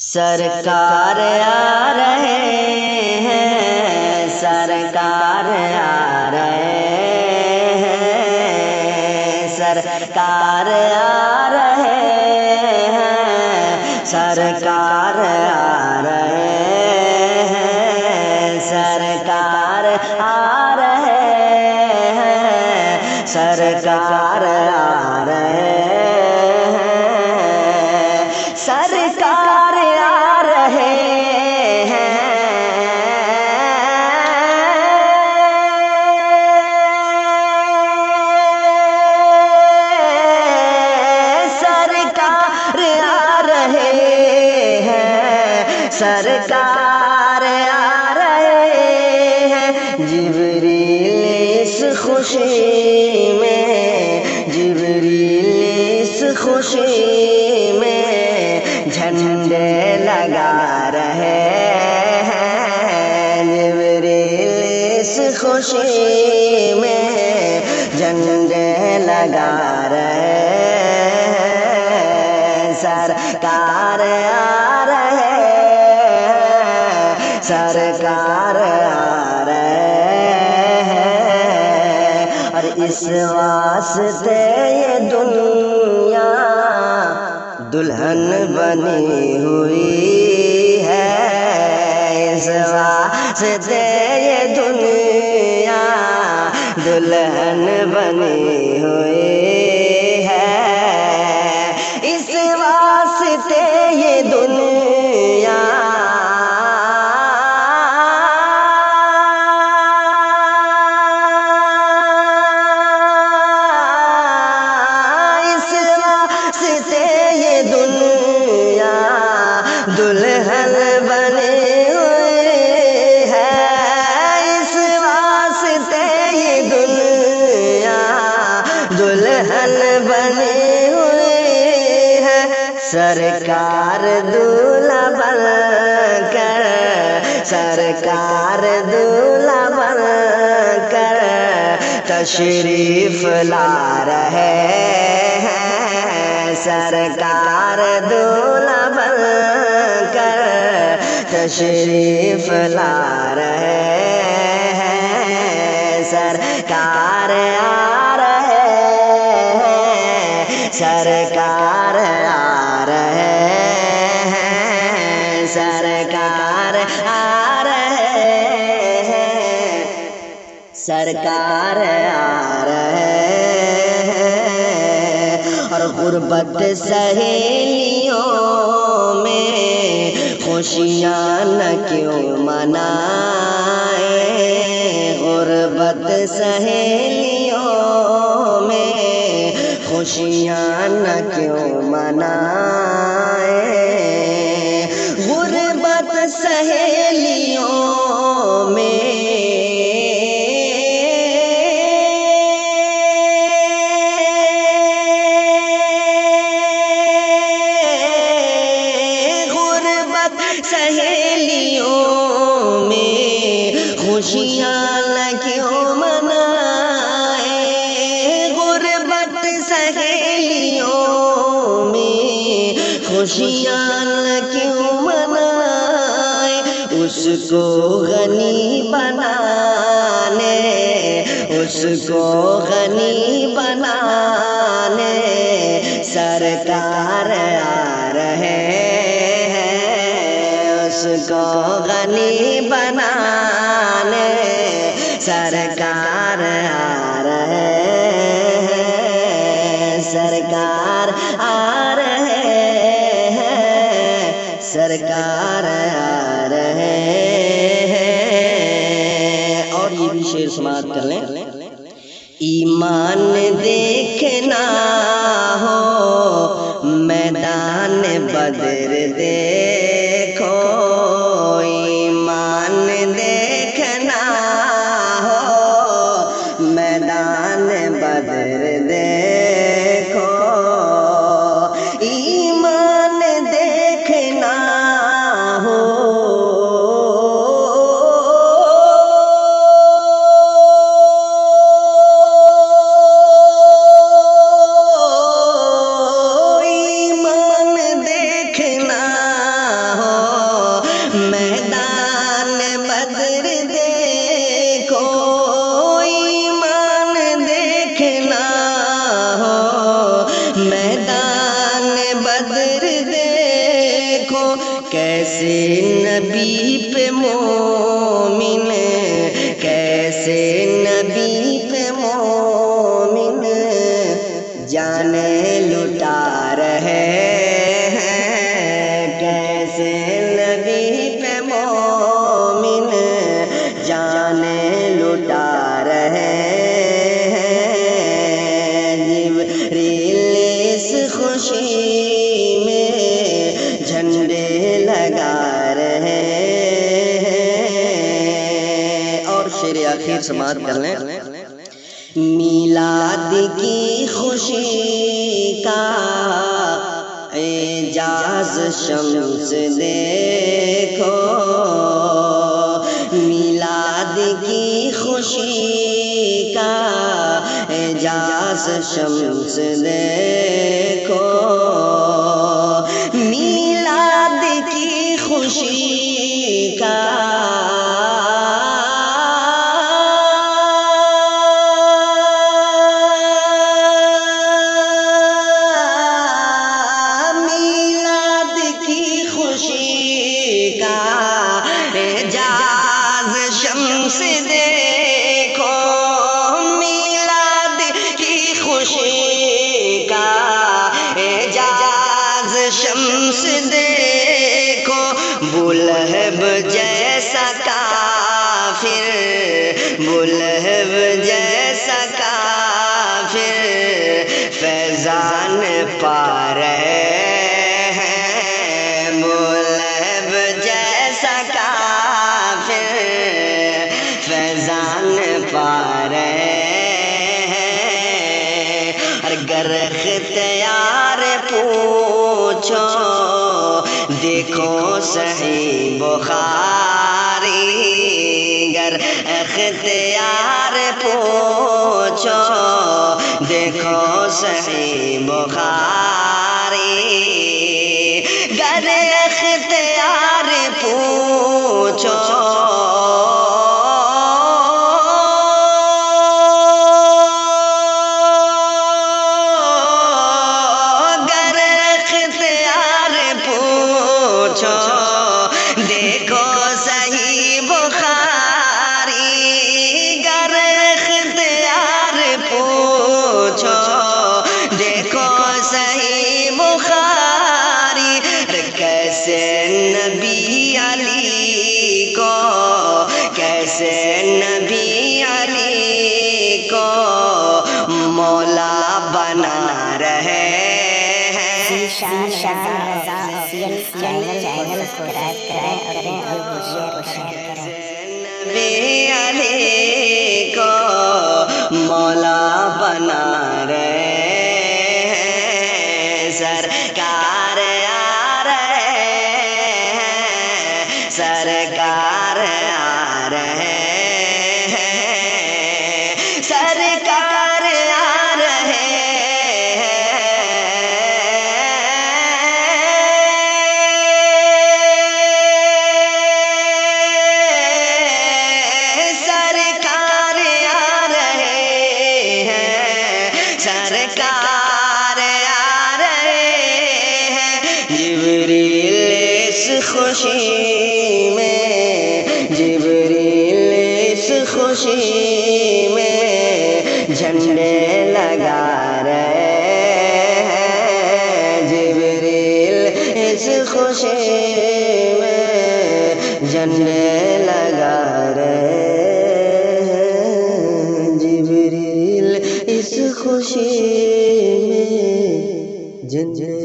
سرکار آ رہے ہیں، سرکار آ رہے ہیں، سرکار آ رہے ہیں، سرکار آ رہے ہیں، سرکار آ رہے ہیں، سرکار آ رہے ہیں، سرکار آ رہے ہیں، سرکار آ رہے ہیں، سرکار آ رہے ہیں، جبریل اس خوشی میں، جبریل اس خوشی میں جھنڈے لگا رہے ہیں، جبریل اس خوشی میں جھنڈے لگا رہے ہیں، سرکار آ رہے ہیں، سرکار آ رہے ہیں، اور اس واسطے یہ دنیا دلہن بنی ہوئی ہے، اس واسطے یہ دنیا دلہن بنی ہوئی ہے، اس واسطے یہ دنیا دلہن بنی ہوئی ہے، اس واسطے یہ دنیا دلہن بنی ہوئی ہے، سرکار دولہا بن کر، سرکار دولہا بن کر تشریف لا رہے ہیں، سرکار دولہا بن کر تشریف لا رہے ہیں، سرکار آ رہے ہیں، سرکار آ رہے ہیں، سرکار آ رہے ہیں، سرکار آ رہے ہیں، اور غربت سہیلیوں میں خوشیاں نہ کیوں منائیں، غربت سہیلیوں میں خوشیاں نہ کیوں منائیں، غربت سہیلیوں میں سہیلیوں میں خوشیاں نہ کیوں منائیں، غربت سہیلیوں میں خوشیاں نہ کیوں منائیں، اس کو غنی بنانے، اس کو غنی بنانے سرکار آ رہے ہیں، اس کو غنی بنانے سرکار آ رہے ہیں، سرکار آ رہے ہیں، سرکار آ رہے ہیں، اور یہ بھی شعر سماعت کر لیں، ایمان دیکھنا ہو میدان بدر دیکھو، ایمان دیکھنا ہو میدان بدر دیکھو، ایمان دیکھنا ہو ایمان دیکھنا کیسے نبی پہ مومن، کیسے نبی پہ مومن جانے لٹا رہے ہیں، کیسے نبی پہ مومن جانے لٹا رہے ہیں، جبریل اس خوشی میں جھنڈے لگا رہے ہیں۔ اور شعر آخر سماعت کر لیں۔ میلاد کی خوشی کا اعجاز شمس دیکھو، میلاد کی خوشی کا اعجاز شمس دیکھو، میلاد کی خوشی کا اعجاز شمس دیکھو، میلاد کی خوشی کا اعجاز شمس دیکھو، بلہب جیسا کافر، بلہب جیسا کافر فیضان پا رہے ہیں، بلہب جیسا کافر فیضان پا رہے ہیں، اگر اختیار پوچھو دیکھو صحیح بخاری، اگر اختیار پوچھو دیکھو صحیح بخاری، اگر اختیار پوچھو دیکھو صحیح بخاری، گر اختیار پوچھو دیکھو صحیح بخاری، کیسے نبی علی کو، کیسے نبی علی کو مولا بنا رہے ذیشان رضا آفیشیل چینل سبسکرائب کریں اور شیئر کریں۔ نبی علی کو مولا بنا رہے ہیں، سرکار آ رہے ہیں، سرکار آ رہے ہیں، سرکار آ رہے سرکار آ رہے ہیں، جبریل اس خوشی میں، جبریل اس خوشی میں جھنڈے لگا رہے ہیں، جبریل اس خوشی میں جھنڈے لگا رہے ہیں، جبریل اس خوشی میں جھنڈے